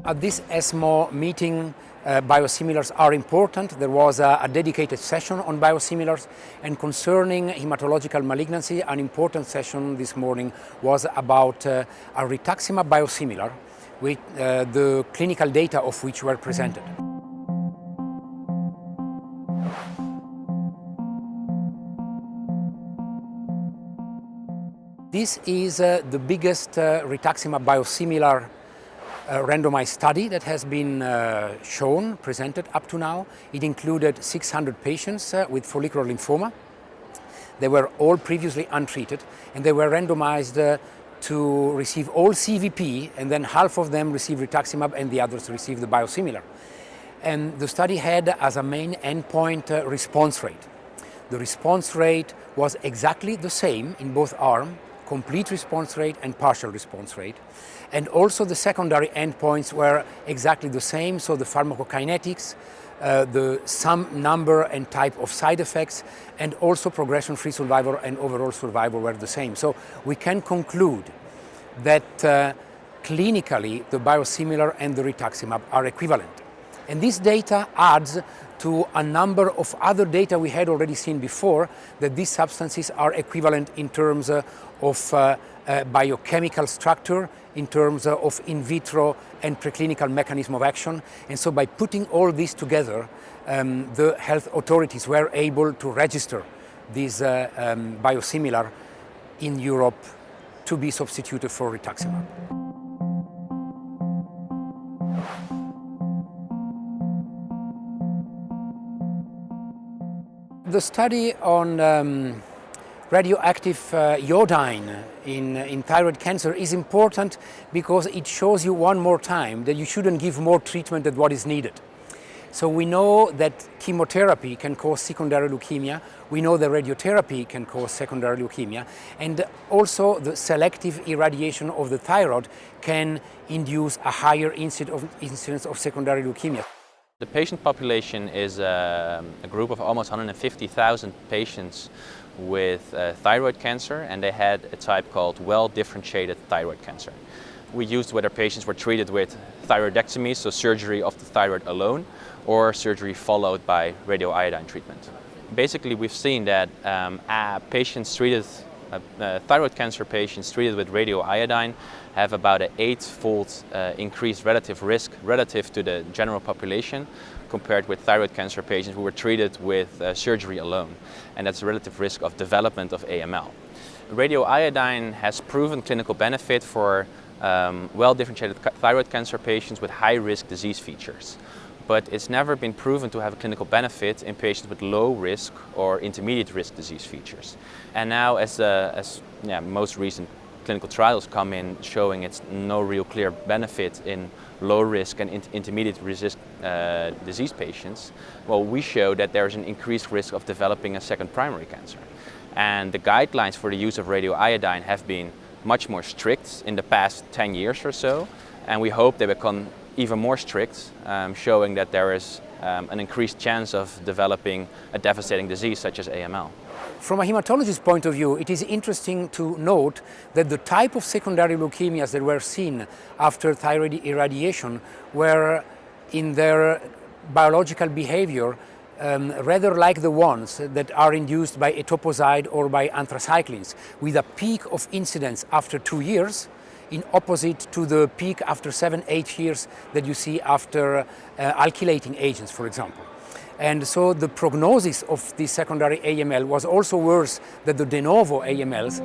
At this ESMO meeting, biosimilars are important. There was a dedicated session on biosimilars, and concerning hematological malignancy, an important session this morning was about a rituximab biosimilar, with the clinical data of which were presented. This is the biggest rituximab biosimilar randomized study that has been presented up to now. It included 600 patients with follicular lymphoma. They were all previously untreated, and they were randomized to receive all CVP, and then half of them received rituximab and the others received the biosimilar. And the study had as a main endpoint response rate. The response rate was exactly the same in both arms, complete response rate and partial response rate. And also the secondary endpoints were exactly the same, so the pharmacokinetics, the sum, number and type of side effects, and also progression-free survival and overall survival were the same. So we can conclude that clinically the biosimilar and the rituximab are equivalent. And this data adds to a number of other data we had already seen before, that these substances are equivalent in terms of biochemical structure, in terms of in vitro and preclinical mechanism of action. And so by putting all this together, the health authorities were able to register this biosimilar in Europe to be substituted for rituximab. The study on radioactive iodine in thyroid cancer is important because it shows you one more time that you shouldn't give more treatment than what is needed. So we know that chemotherapy can cause secondary leukemia, we know that radiotherapy can cause secondary leukemia, and also the selective irradiation of the thyroid can induce a higher incidence of secondary leukemia. The patient population is a group of almost 150,000 patients with thyroid cancer, and they had a type called well-differentiated thyroid cancer. We used whether patients were treated with thyroidectomy, so surgery of the thyroid alone, or surgery followed by radioiodine treatment. Basically, we've seen that thyroid cancer patients treated with radioiodine have about an 8-fold increased relative risk relative to the general population compared with thyroid cancer patients who were treated with surgery alone. And that's a relative risk of development of AML. Radioiodine has proven clinical benefit for well-differentiated thyroid cancer patients with high-risk disease features. But it's never been proven to have a clinical benefit in patients with low risk or intermediate risk disease features. And now as most recent clinical trials come in showing it's no real clear benefit in low risk and intermediate risk disease patients, well, we show that there's an increased risk of developing a second primary cancer. And the guidelines for the use of radioiodine have been much more strict in the past 10 years or so, and we hope they become even more strict, showing that there is an increased chance of developing a devastating disease such as AML. From a hematologist's point of view, it is interesting to note that the type of secondary leukemias that were seen after thyroid irradiation were in their biological behavior rather like the ones that are induced by etoposide or by anthracyclines, with a peak of incidence after 2 years, in opposite to the peak after 7-8 years that you see after alkylating agents, for example. And so the prognosis of the secondary AML was also worse than the de-novo AMLs.